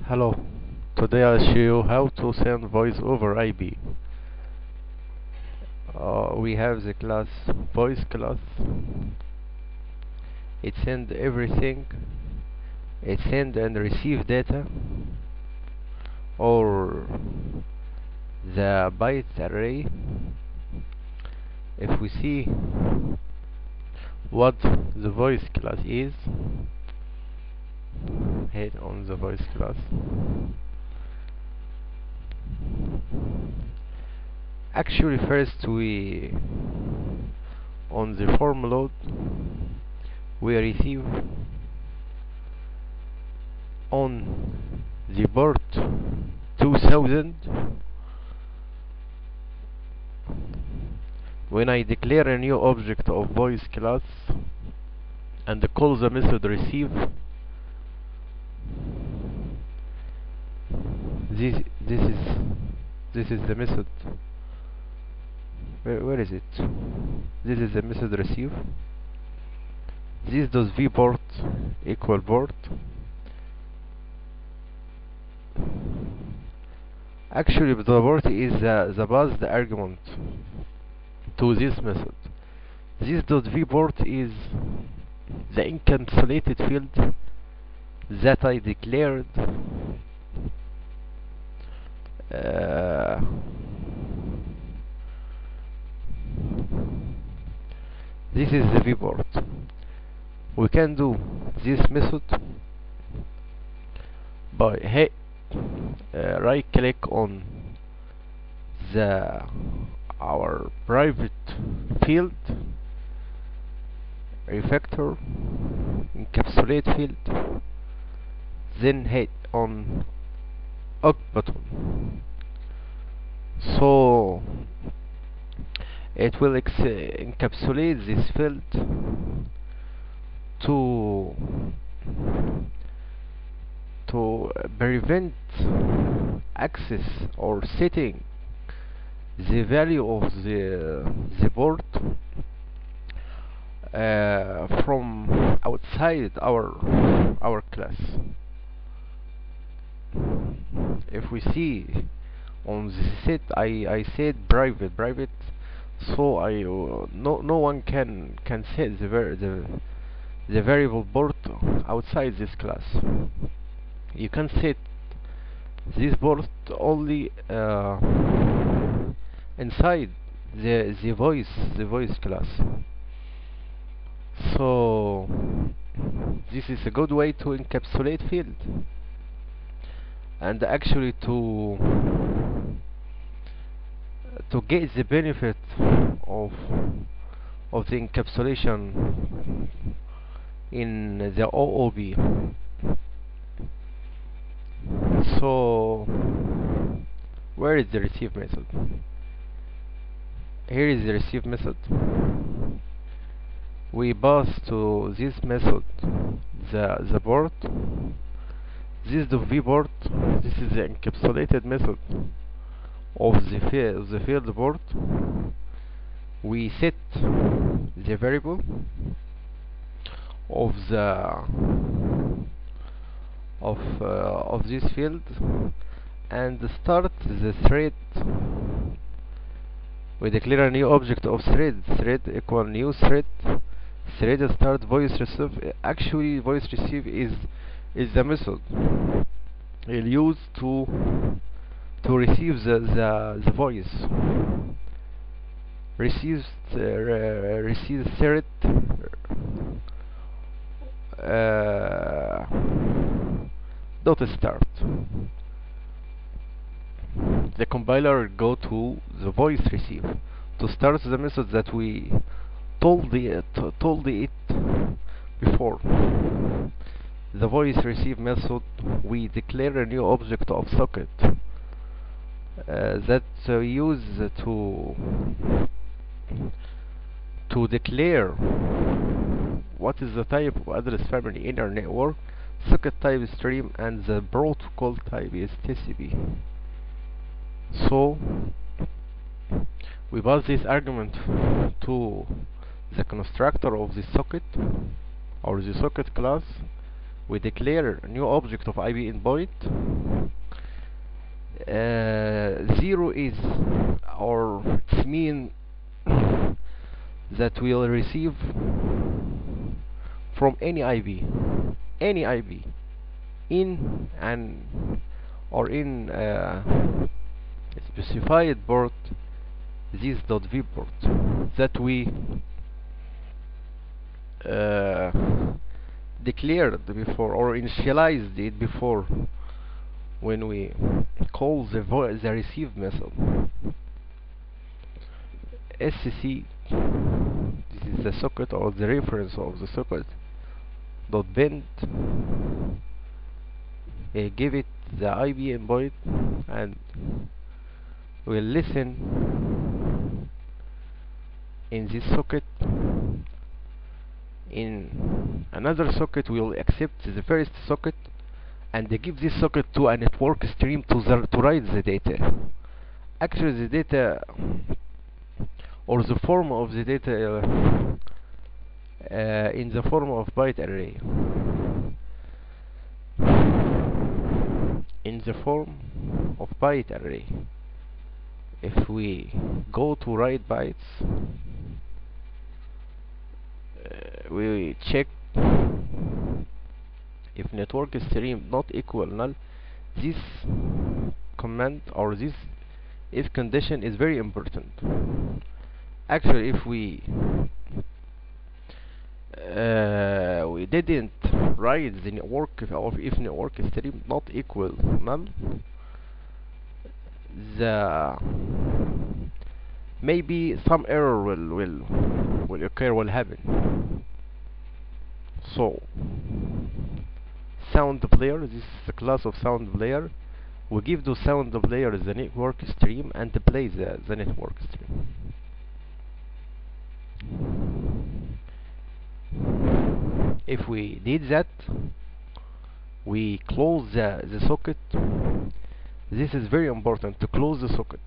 Hello, today I'll show you how to send voice over IP. We have the class voice class. It send everything. It send and receive data or the byte array. If we see what the voice class is, hit on the voice class. Actually, first we on the form load we receive on the port 2000 when I declare a new object of voice class and call the method receive. This is the method. Where is it? This is the method receive. This does vport equal port. Actually, the port is the passed argument to this method. This dot vport is the encapsulated field that I declared this is the vport. We can do this method by right click on our private field, refactor, encapsulate field, then hit on OK button. So it will encapsulate this field to prevent access or setting the value of the port from outside our class. If we see on the set, I said private, so no one can set the variable port outside this class. You can set this port only inside the voice class. So this is a good way to encapsulate field, and actually to get the benefit of the encapsulation in the OOP. So where is the receive method? Here is the receive method. We pass to this method the port. This is the vport. This is the encapsulated method of the field port. We set the variable of this field and start the thread. We declare a new object of thread equal new thread start voice receive. Actually, voice receive is the method we'll use to receive the voice. Receives thread dot start. The compiler go to the voice receive to start the method that we told it before. The voice receive method, we declare a new object of socket that we use to declare what is the type of address family in our network. Socket type is stream and the protocol type is TCP. So we pass this argument to the constructor of the socket or the socket class we declare a new object of IP endpoint. 0 is, or it mean that we'll receive from any IP in an or in specified port, this .v port that we declared before or initialized it before when we call the receive method. SCC, this is the socket or the reference of the socket, .bend, give it the IP endpoint, and we'll listen in this socket. In another socket we'll accept the first socket and give this socket to a network stream to write the data. Actually the data or the form of the data in the form of byte array. In the form of byte array. If we go to write bytes, we check if network stream not equal null. This command or this if condition is very important. Actually, if we didn't write the network, or if network stream not equal null, maybe some error will occur, will happen. So sound player, this is the class of sound player. We give to sound player the network stream and play the network stream. If we did that, we close the socket. This is very important, to close the socket.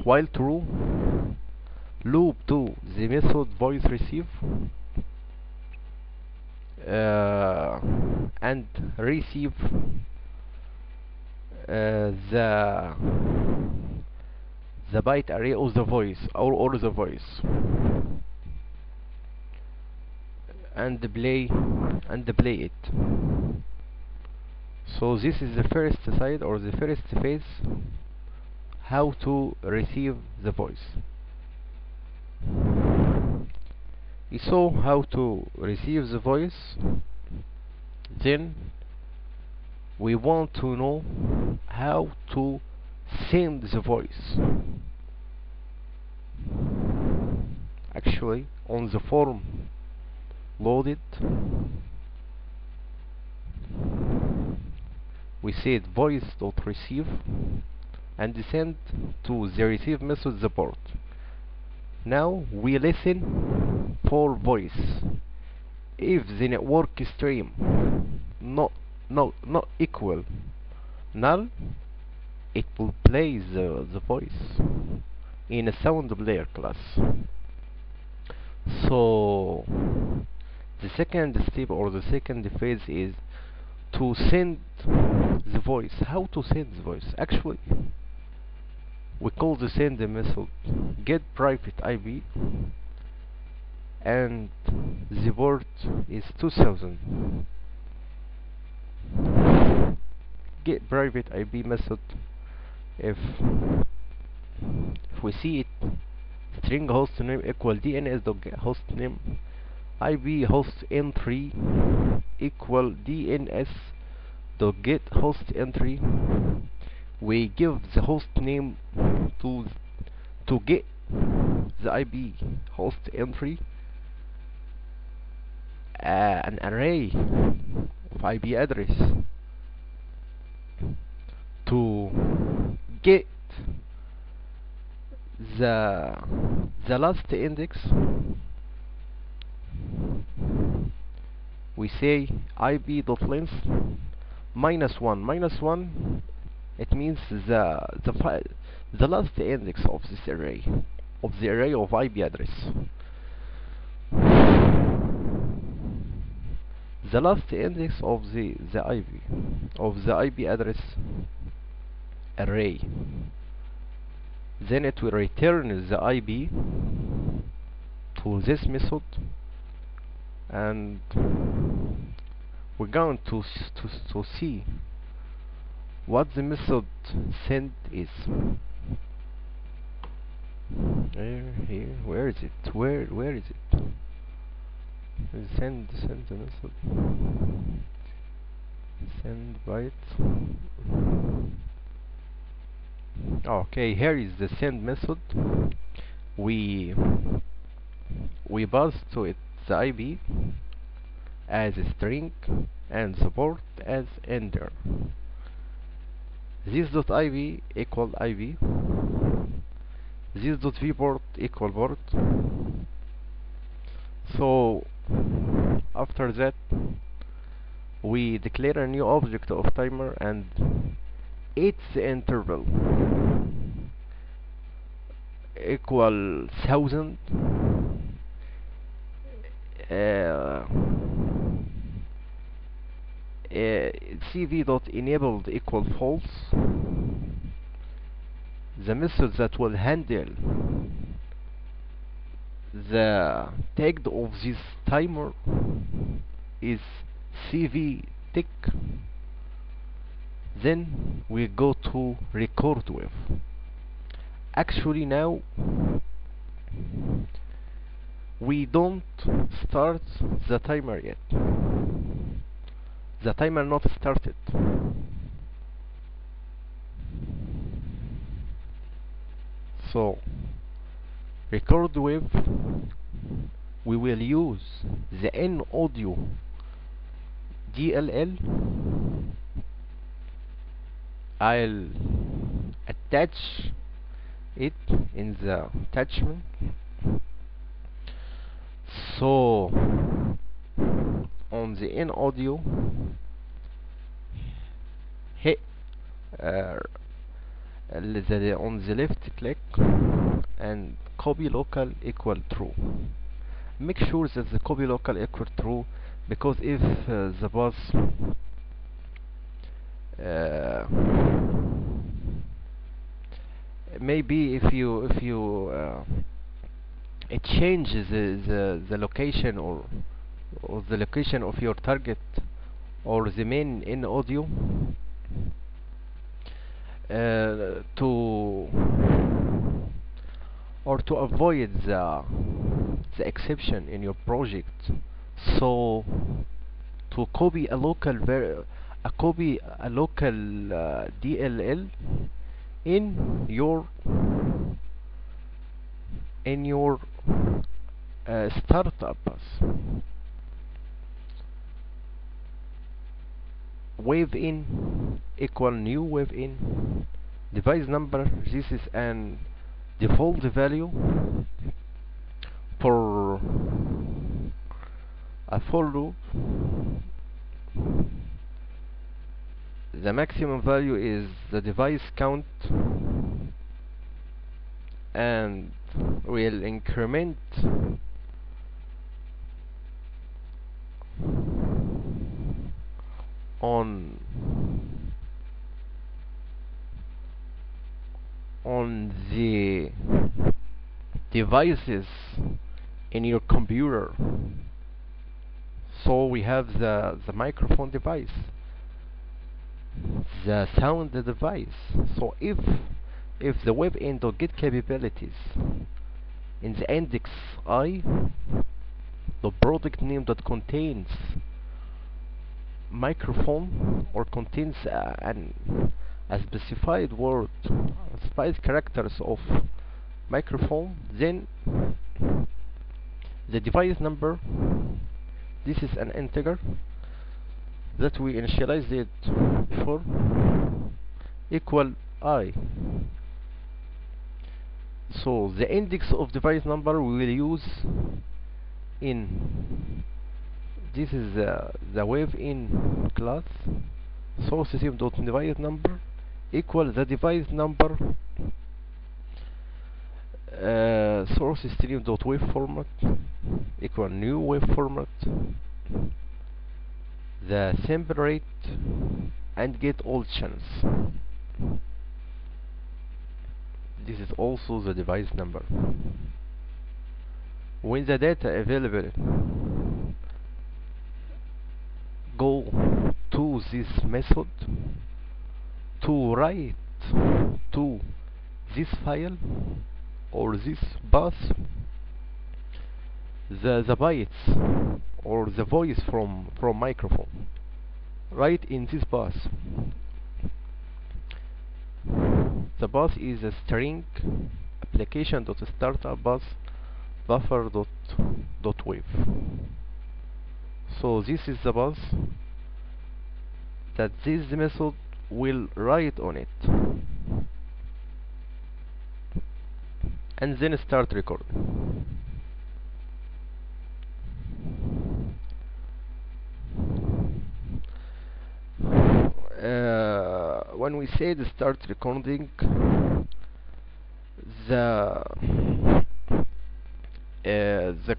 While true, loop to the method voice receive and receive the byte array of the voice or the voice, and play it. So this is the first side or the first phase, how to receive the voice. We saw how to receive the voice. Then we want to know how to send the voice. Actually, on the form loaded, we said voice.receive and send to the receive method the port. Now we listen for voice. If the network stream not equal null, it will play the voice in a sound player class. So the second step or the second phase is to send the voice. How to send the voice? Actually, we call the send method get private IP, and the port is 2000. Get private IP method, if we see it, string host name equal DNS.get host name, IP host entry equal DNS.get host entry. We give the host name to get the IP host entry, an array of IP address to get the last index. We say IP.length -1. It means the last index of this array, of the array of IP address. the last index of the IP address array. Then it will return the IP to this method, and we're going to see what the method send is. Here, where is it? Where is it? Send the method. Send byte. Okay, here is the send method. We pass to it the IP as a string and the port as enter. This.ib equal IP. This.vport equal port. So after that we declare a new object of timer and its interval equal 1000. CV.enabled equal false. The method that will handle the tag of this timer is CV tick. Then we go to record with. Actually now we don't start the timer yet. The timer not started. So record with, we will use the N audio DLL. I'll attach it in the attachment. So on the N audio, hit on the left click and copy local equal true. Make sure that the copy local equal true, because if the bus maybe if you it changes the location or the location of your target or the main in audio, to avoid the exception in your project. So to copy a local DLL in your startup bus. Wave in equal new wave in device number. This is an default value for a for loop. The maximum value is the device count, and we'll increment on the devices in your computer. So we have the microphone device, the sound device. So if the web end will get capabilities in the index I, the product name that contains microphone or contains a specified word, specified characters of microphone, then the device number, this is an integer that we initialized it before, equal I. So the index of device number we will use in, this is the wave in class, source system.device number equal the device number source stream.wave format equal new wave format the sample rate and get all channels. This is also the device number. When the data available go to this method to write to this file or this bus, the bytes or the voice from microphone right in this bus. The bus is a string application.startup bus buffer.wave. So this is the bus that this method will write on it, and then start recording. When we say the start recording, the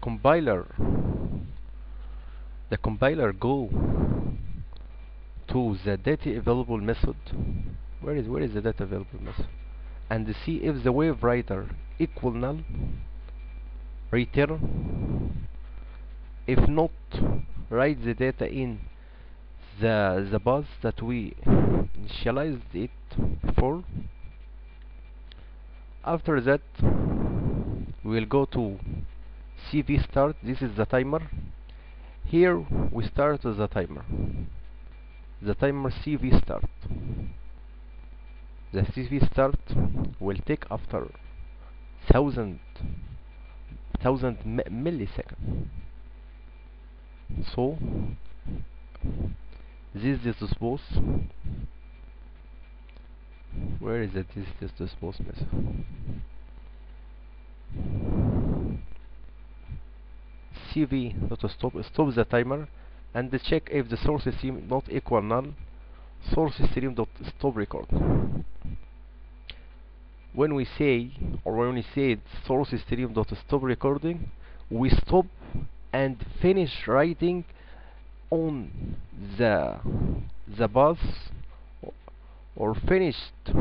compiler go to the data available method. Where is the data available method, and see if the wave writer equal null, return. If not, write the data in the bus that we initialized it before. After that, we will go to CV start. This is the timer. Here we start the timer. The timer CV start. The CV start will take after 1000 milliseconds. So this is the suppose. Where is it? This is the suppose method. CV stop the timer and check if the source stream not equal null. Source stream dot stop record. When we say source stream dot stop recording, we stop and finish writing on the bus, or finished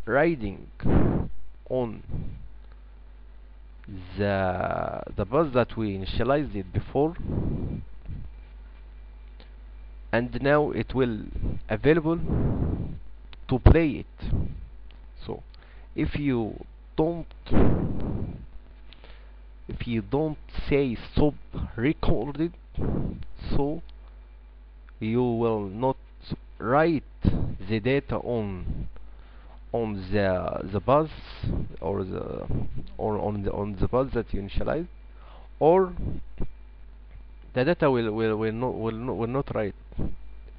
writing on the bus that we initialized it before, and now it will available to play it. So if you don't say stop recorded, so you will not write the data on the bus or on the bus that you initialized, or the data will not write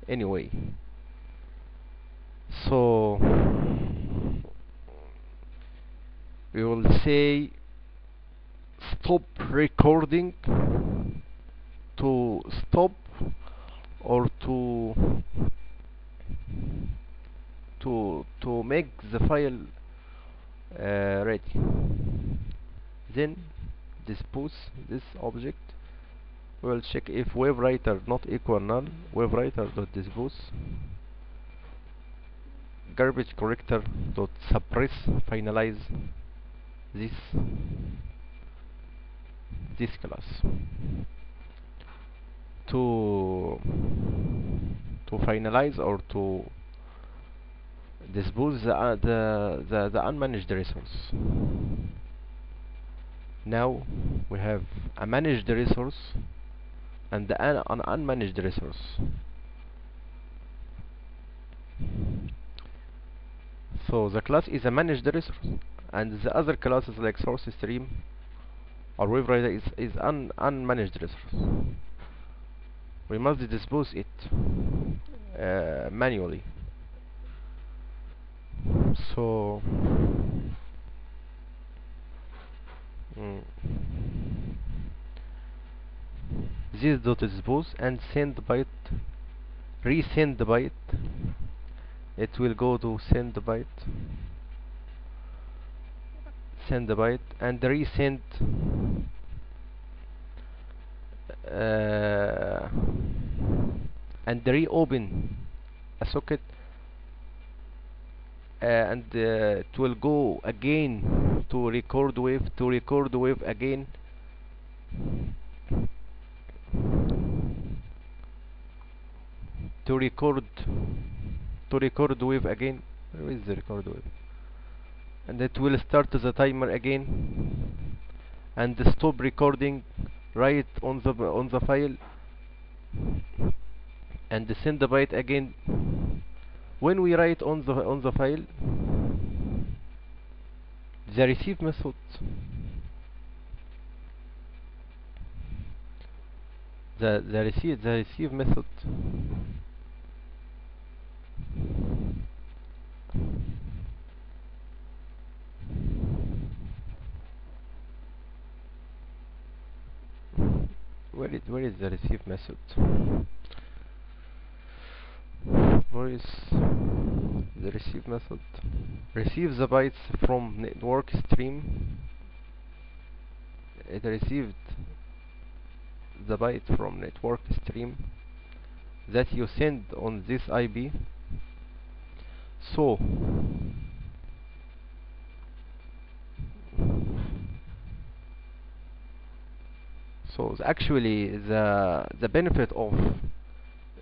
anyway. So we will say stop recording to stop, or to make the file ready. Then dispose this object. We will check if wave writer not equal null. Wave writer dot dispose garbage corrector dot suppress finalize this class to finalize or to dispose the unmanaged resource. Now we have a managed resource and an unmanaged resource. So the class is a managed resource, and the other classes like source stream or wave writer is unmanaged resource. We must dispose it manually. So this dot dispose and send byte, resend byte. It will go to send byte and resend uh, and reopen a socket, and it will go again to record wave, again, to record wave again. Where is the record wave? And it will start the timer again and stop recording right on the file, and send the byte again. When we write on the file, the receive method, the receive method where is the receive method? Where is the receive method? Receive the bytes from network stream. It received the byte from network stream that you send on this IP. So actually the benefit of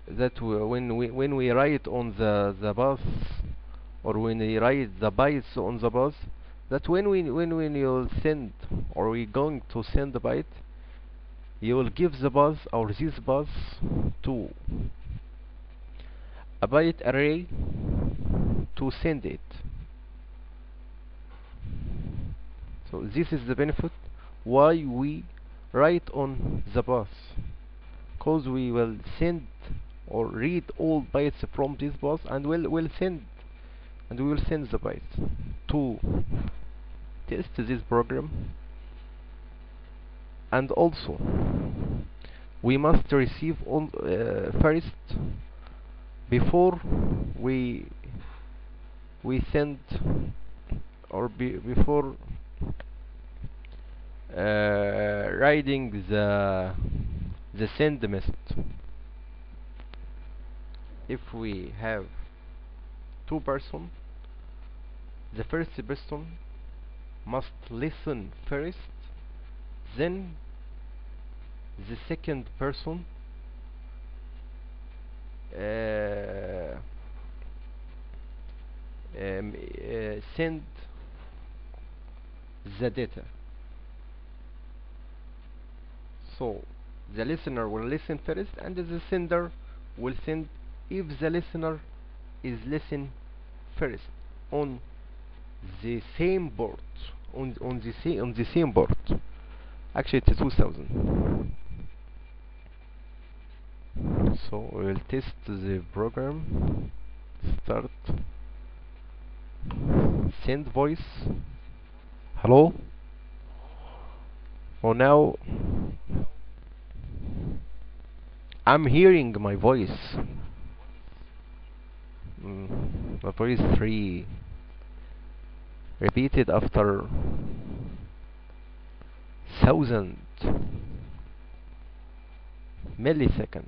that, when we write on the bus, or when we write the bytes on the bus, that when you'll send, or we going to send the byte, you will give the bus, or this bus, to a byte array to send it. So this is the benefit why we write on the bus, cause we will send or read all bytes from this bus, and we will send the bytes to test this program. And also we must receive all first, before we send, or before writing the send method. If we have two persons, the first person must listen first, then the second person send the data. So the listener will listen first, and the sender will send, if the listener is listen first on the same board, on the same board. Actually it's 2000. So we will test the program. Start. Send voice. Hello. Oh, now I'm hearing my voice. My voice 3 repeated after 1000 milliseconds.